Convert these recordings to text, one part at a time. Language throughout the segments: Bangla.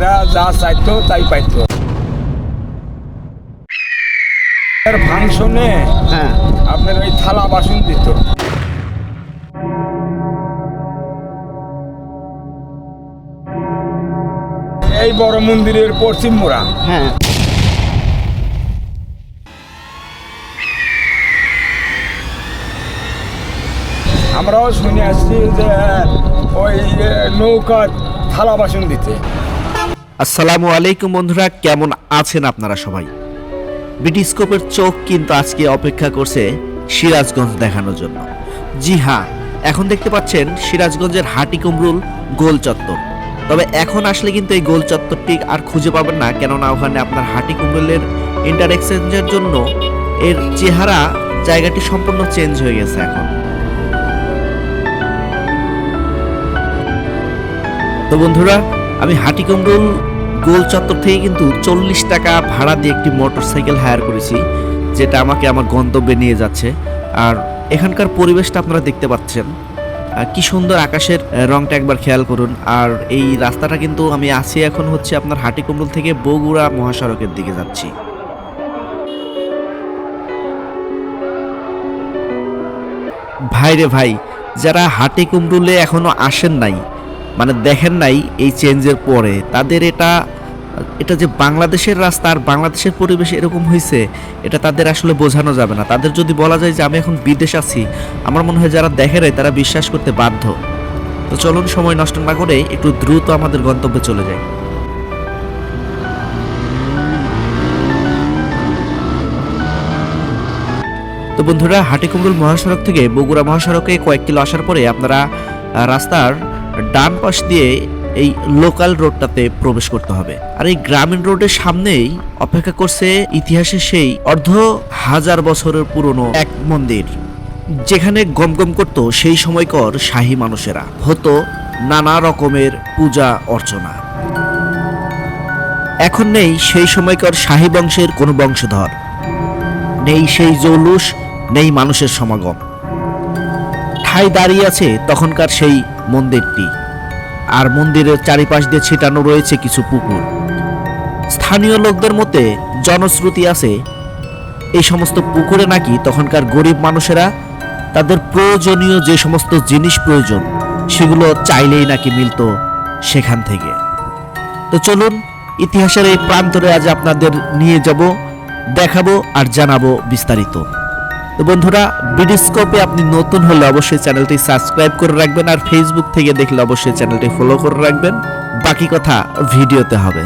লোকেরা যা চাইতো তাই পাইতো। ফাংশনে আপনার ওই থালা বাসন দিত। এই বড় মন্দিরের পশ্চিম মোড়া। আমরাও শুনে আসছি যে ওই নৌকা থালা বাসন দিতে। আসসালামু আলাইকুম বন্ধুরা, কেমন আছেন আপনারা সবাই? বিটিস্কোপের চোখ কিন্তু আজকে অপেক্ষা করছে সিরাজগঞ্জ দেখানোর জন্য। জি হ্যাঁ, এখন দেখতে পাচ্ছেন সিরাজগঞ্জের হাটিকুমরুল গোল চত্বর। তবে এখন আসলে কিন্তু এই গোল চত্বরটি আর খুঁজে পাবেন না, কেননা ওখানে আপনার হাটিকুমরুলের ইন্টার এক্সচেঞ্জের জন্য এর চেহারা জায়গাটি সম্পূর্ণ চেঞ্জ হয়ে গেছে এখন। তো বন্ধুরা, আমি হাটিকুমরুল গোল চত্বর থেকে কিন্তু 40 টাকা ভাড়া দিয়ে একটি মোটরসাইকেল হায়ার করেছি, যেটা আমাকে আমার গন্তব্যে নিয়ে যাচ্ছে। আর এখানকার পরিবেশটা আপনারা দেখতে পাচ্ছেন, কি সুন্দর আকাশের রংটা একবার খেয়াল করুন। আর এই রাস্তাটা কিন্তু আমি আছি এখন হচ্ছে আপনার হাটিকুমরুল থেকে বগুড়া মহাসড়কের দিকে যাচ্ছি। ভাইরে ভাই, যারা হাটিকুমরুলে এখনো আসেন নাই, মানে দেখেন নাই এই চেঞ্জের পরে, তাদের এটা যে বাংলাদেশের রাস্তা আর বাংলাদেশের পরিবেশ এরকম হয়েছে, এটা তাদের আসলে বোঝানো যাবে না। তাদের যদি বলা যায় যে আমি এখন বিদেশ আছি, আমার মনে হয় যারা দেখে নাই তারা বিশ্বাস করতে বাধ্য। তো চলুন সময় নষ্ট না করে একটু দ্রুত আমাদের গন্তব্যে চলে যাই। তো বন্ধুরা, হাটিকুমরুল মহাসড়ক থেকে বগুড়া মহাসড়কে কয়েক কিলো আসার পরে আপনারা রাস্তার ডান পাশ দিয়ে এই লোকাল রোডটাতে প্রবেশ করতে হবে। আর এই গ্রামীণ রোডের সামনেই অপেক্ষা করছে ইতিহাসে সেই অর্ধ হাজার বছরের পুরনো এক মন্দির, যেখানে গমগম করত সেই সময়কার শাহী মানুষেরা, হতো নানা রকমের পূজা অর্চনা। এখন নেই সেই সময়কার শাহী বংশের কোনো বংশধর, নেই সেই জৌলুস, নেই মানুষের সমাগম। ঠাই দাঁড়িয়ে আছে তখনকার সেই মন্দিরটি, আর মন্দিরের চারিপাশ দিয়ে ছিটানো রয়েছে কিছু পুকুর। স্থানীয় লোকদের মতে জনশ্রুতি আছে এই সমস্ত পুকুরে নাকি তখনকার গরিব মানুষেরা তাদের প্রয়োজনীয় যে সমস্ত জিনিস প্রয়োজন সেগুলো চাইলেই নাকি মিলত সেখান থেকে। তো চলুন ইতিহাসের এই প্রান্তরে আজ আপনাদের নিয়ে যাব, দেখাবো আর জানাবো বিস্তারিত। তো বন্ধুরা, বিটিস্কোপে আপনি নতুন হলে অবশ্যই চ্যানেলটি সাবস্ক্রাইব করে রাখবেন, আর ফেসবুক থেকে দেখলে অবশ্যই চ্যানেলটি ফলো করে রাখবেন। বাকি কথা ভিডিওতে হবে।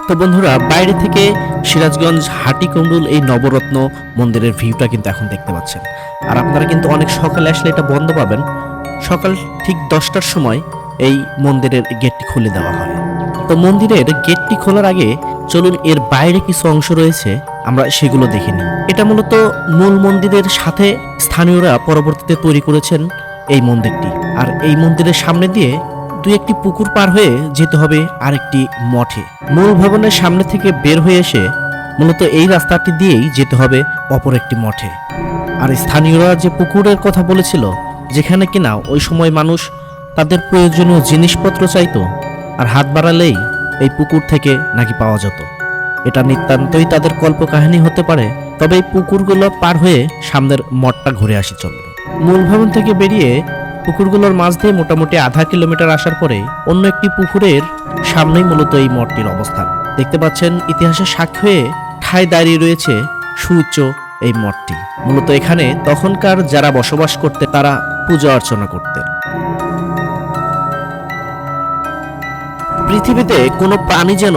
তো বন্ধুরা, বাইরে থেকে সিরাজগঞ্জ হাটিকুমরুল এই নবরত্ন মন্দিরের ভিউটা কিন্তু এখন দেখতে পাচ্ছেন। আর আপনারা কিন্তু অনেক সকালে আসলে এটা বন্ধ পাবেন। সকাল ঠিক 10টার সময় এই মন্দিরের গেটটি খুলে দেওয়া হয়। তো মন্দিরের গেটটি খোলার আগে চলুন এর বাইরে কিছু অংশ রয়েছে আমরা সেগুলো দেখে নিই। এটা মূলত মূল মন্দিরের সাথে স্থানীয়রা পরবর্তীতে তৈরি করেছেন এই মন্দিরটি। আর এই মন্দিরের সামনে দিয়ে দুই একটি পুকুর পার হয়ে যেতে হবে আরেকটি মঠে। মূল ভবনের সামনে থেকে বের হয়ে এসে মূলত এই রাস্তাটি দিয়েই যেতে হবে অপর একটি মঠে। আর স্থানীয়রা যে পুকুরের কথা বলেছিল, যেখানে কিনা ওই সময় মানুষ তাদের প্রয়োজনীয় জিনিসপত্র চাইতো, আর হাত বাড়ালেই এই পুকুর থেকে নাকি পাওয়া যেত। এটা নিতান্তই তাদের কল্পকাহিনী হতে পারে, তবে এই পুকুরগুলো পার হয়ে সামনের মঠটা ঘুরে আসি চলবে। মূল ভবন থেকে বেরিয়ে পুকুরগুলোর মাঝ দিয়ে মোটামুটি আধা কিলোমিটার আসার পরে অন্য একটি পুকুরের সামনেই মূলত এই মঠটির অবস্থান। দেখতে পাচ্ছেন ইতিহাসের সাক্ষী হয়ে ঠায় দাঁড়িয়ে রয়েছে সুউচ্চ এই মঠটি। মূলত এখানে তখনকার যারা বসবাস করতে তারা পূজা অর্চনা করতেন। পৃথিবীতে কোনো প্রাণী যেন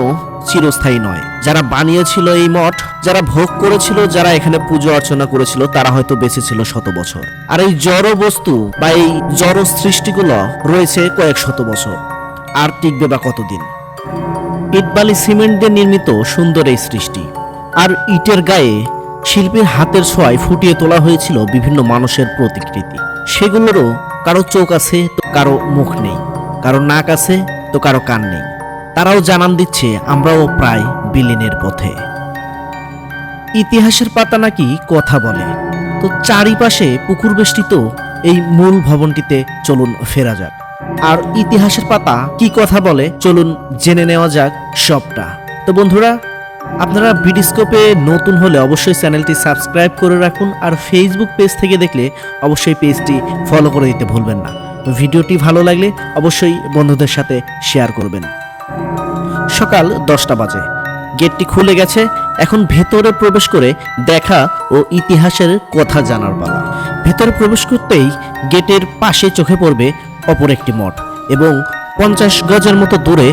চিরস্থায়ী নয়। যারা বানিয়েছিল এই মঠ, যারা ভোগ করেছিল, যারা এখানে পুজো অর্চনা করেছিল, তারা হয়তো বেঁচে ছিল 100 বছর। আর এই জড় বস্তু বা এই জড় সৃষ্টিগুলো রয়েছে কয়েক শত বছর, আর টিকবে বা কতদিন? ইট বালি সিমেন্ট দিয়ে নির্মিত সুন্দর এই সৃষ্টি, আর ইটের গায়ে শিল্পীর হাতের ছোঁয়ায় ফুটিয়ে তোলা হয়েছিল বিভিন্ন মানুষের প্রতিকৃতি। সেগুলোরও কারো চোখ আছে তো কারো মুখ নেই, কারো নাক আছে তো কারো কান নেই। তারাও জানান দিচ্ছে আমরাও প্রায় বিলীনের পথে। ইতিহাসের পাতা নাকি কথা বলে। তো চারিপাশে পুকুর বেষ্টিত এই মূল ভবনটিতে চলুন ফেরা যাক। আর ইতিহাসের পাতা কি কথা বলে চলুন জেনে নেওয়া যাক সবটা। তো বন্ধুরা, আপনারা বিডিস্কোপে নতুন হলে অবশ্যই চ্যানেলটি সাবস্ক্রাইব করে রাখুন, আর ফেসবুক পেজ থেকে দেখলে অবশ্যই পেজটি ফলো করে দিতে ভুলবেন না। ভিডিওটি ভালো লাগলে অবশ্যই বন্ধুদের সাথে শেয়ার করবেন। সকাল 10টা বাজে, গেটটি খুলে গেছে। এখন ভেতরে প্রবেশ করে দেখা ও ইতিহাসের কথা জানার পালা। ভেতরে প্রবেশ করতেই গেটের পাশে চোখে পড়বে অপর একটি মঠ এবং 50 গজের মতো দূরে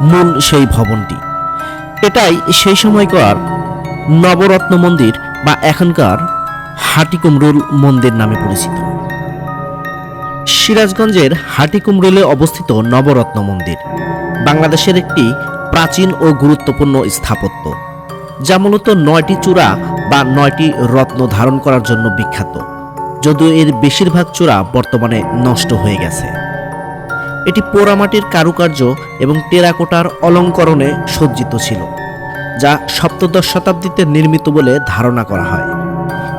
মূল সেই ভবনটি। এটাই সেই সময়কার নবরত্ন মন্দির বা এখনকার হাটিকুমরুল মন্দির নামে পরিচিত। সিরাজগঞ্জের হাটিকুমরুলে অবস্থিত নবরত্ন মন্দির বাংলাদেশের একটি প্রাচীন ও গুরুত্বপূর্ণ স্থাপত্য, যা মূলত 9টি চূড়া বা 9টি রত্ন ধারণ করার জন্য বিখ্যাত, যদিও এর বেশিরভাগ চূড়া বর্তমানে নষ্ট হয়ে গেছে। এটি পোড়ামাটির কারুকার্য এবং টেরাকোটার অলঙ্করণে সজ্জিত ছিল, যা সপ্তদশ শতাব্দীতে নির্মিত বলে ধারণা করা হয়,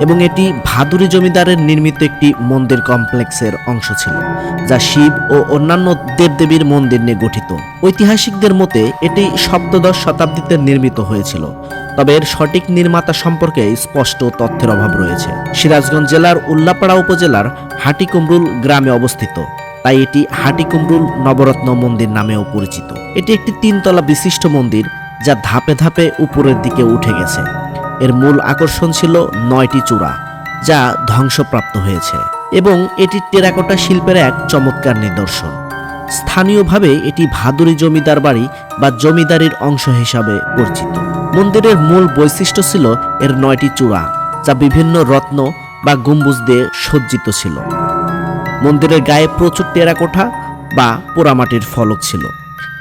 এবং এটি ভাদুরী জমিদারের নির্মিত একটি মন্দির কমপ্লেক্সের অংশ ছিল, যা শিব ও অন্যান্য দেবদেবীর মন্দির নিয়ে গঠিত। ঐতিহাসিকদের মতে এটি সপ্তদশ শতাব্দীতে নির্মিত হয়েছিল, তবে এর সঠিক নির্মাতা সম্পর্কে স্পষ্ট তথ্যের অভাব রয়েছে। সিরাজগঞ্জ জেলার উল্লাপাড়া উপজেলার হাটিকুমরুল গ্রামে অবস্থিত, তাই এটি হাটিকুমরুল নবরত্ন মন্দির নামেও পরিচিত। এটি একটি 3 তলা বিশিষ্ট মন্দির, যা ধাপে ধাপে উপরের দিকে উঠে গেছে। এর মূল আকর্ষণ ছিল 9টি চূড়া, যা ধ্বংসপ্রাপ্ত হয়েছে, এবং এটি টেরাকোটা শিল্পের এক চমৎকার নিদর্শন। স্থানীয়ভাবে এটি ভাদুরী জমিদার বাড়ি বা জমিদারির অংশ হিসাবে পরিচিত। মন্দিরের মূল বৈশিষ্ট্য ছিল এর 9টি চূড়া, যা বিভিন্ন রত্ন বা গম্বুজ দিয়ে সজ্জিত ছিল। মন্দিরের গায়ে প্রচুর টেরাকোটা বা পোড়ামাটির ফলক ছিল,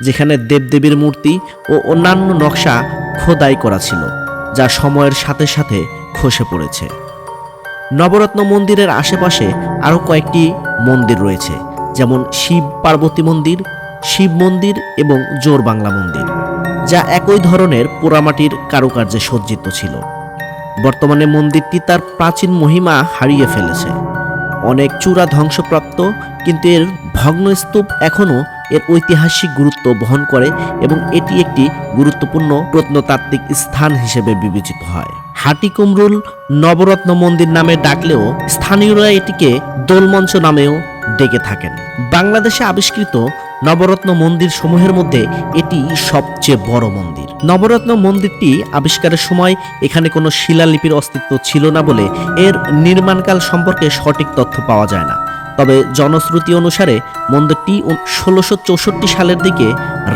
যেখানে দেবদেবীর মূর্তি ও অন্যান্য নকশা খোদাই করা ছিল, যা সময়ের সাথে সাথে খসে পড়েছে। নবরত্ন মন্দিরের আশেপাশে আরও কয়েকটি মন্দির রয়েছে, যেমন শিব পার্বতী মন্দির, শিব মন্দির এবং জোর বাংলা মন্দির, যা একই ধরনের পোড়ামাটির কারুকার্যে সজ্জিত ছিল। বর্তমানে মন্দিরটি তার প্রাচীন মহিমা হারিয়ে ফেলেছে। অনেক চূড়া ধ্বংসপ্রাপ্ত, কিন্তু এর ভগ্নস্তূপ এখনও এর ঐতিহাসিক গুরুত্ব বহন করে এবং এটি একটি গুরুত্বপূর্ণ প্রত্নতাত্ত্বিক স্থান হিসেবে বিবেচিত হয়। হাটিকুমরুল নবরত্ন মন্দির নামে ডাকলেও স্থানীয়রা এটিকে দোলমঞ্চ নামেও ডেকে থাকেন। বাংলাদেশে আবিষ্কৃত নবরত্ন মন্দির সমূহের মধ্যে এটি সবচেয়ে বড় মন্দির। নবরত্ন মন্দিরটি আবিষ্কারের সময় এখানে কোনো শিলালিপির অস্তিত্ব ছিল না বলে এর নির্মাণকাল সম্পর্কে সঠিক তথ্য পাওয়া যায় না। তবে জনশ্রুতি অনুসারে মন্দিরটি 1664 সালের দিকে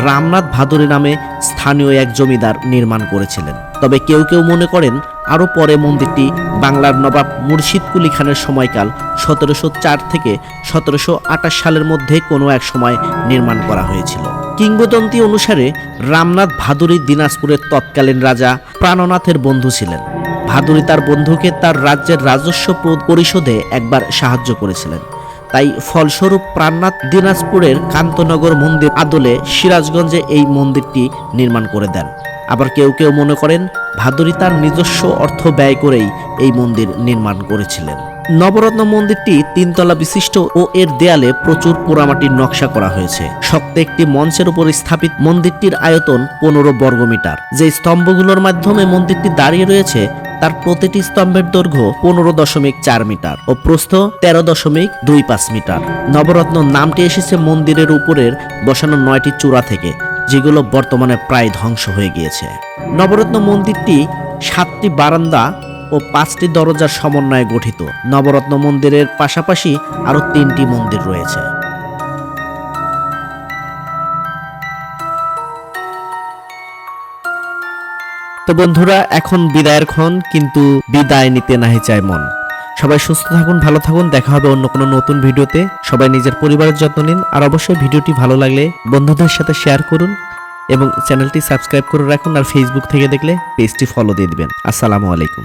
রামনাথ ভাদুরী নামে স্থানীয় এক জমিদার নির্মাণ করেছিলেন। তবে কেউ কেউ মনে করেন আরও পরে মন্দিরটি বাংলার নবাব মুর্শিদ কুলি খানের সময়কাল 1704 থেকে 1728 সালের মধ্যে কোনো এক সময় নির্মাণ করা হয়েছিল। কিংবদন্তি অনুসারে রামনাথ ভাদুরী দিনাজপুরের তৎকালীন রাজা প্রাণনাথের বন্ধু ছিলেন। ভাদুরী তার বন্ধুকে তার রাজ্যের রাজস্ব পরিশোধে একবার সাহায্য করেছিলেন, তাই ফলস্বরূপ প্রাণনাথ দিনাজপুরের কান্তনগর মন্দির আদলে সিরাজগঞ্জে এই মন্দিরটি নির্মাণ করে দেন। আবার কেউ কেউ মনে করেন ভাদুরী তার নিজস্ব অর্থ ব্যয় করেই এই মন্দির নির্মাণ করেছিলেন। নবরত্ন মন্দিরটি 3 তলা বিশিষ্ট ও এর দেয়ালে প্রচুর পোড়ামাটির নকশা করা হয়েছে। শক্ত একটি মঞ্চের উপর স্থাপিত মন্দিরটির আয়তন 15 বর্গমিটার। যে স্তম্ভগুলোর মাধ্যমে মন্দিরটি দাঁড়িয়ে রয়েছে তার প্রতিটি স্তম্ভের দৈর্ঘ্য 15.4 মিটার ও প্রস্থ 13.25 মিটার। নবরত্ন নামটি এসেছে মন্দিরের উপরের বসানো 9টি চূড়া থেকে, যেগুলো বর্তমানে প্রায় ধ্বংস হয়ে গিয়েছে। নবরত্ন মন্দিরটি 7টি বারান্দা ও 5টি দরজার সমন্বয়ে গঠিত। নবরত্ন মন্দিরের পাশাপাশি আরও 3টি মন্দির রয়েছে। তো বন্ধুরা, এখন বিদায়ের ক্ষণ, কিন্তু বিদায় নিতে নাহি চায় মন। সবাই সুস্থ থাকুন, ভালো থাকুন, দেখা হবে অন্য কোনো নতুন ভিডিওতে। সবাই নিজের পরিবারের যত্ন নিন, আর অবশ্যই ভিডিওটি ভালো লাগলে বন্ধুদের সাথে শেয়ার করুন এবং চ্যানেলটি সাবস্ক্রাইব করে রাখুন, আর ফেসবুক থেকে দেখলে পেজটি ফলো দিয়ে দিবেন। আসসালামু আলাইকুম।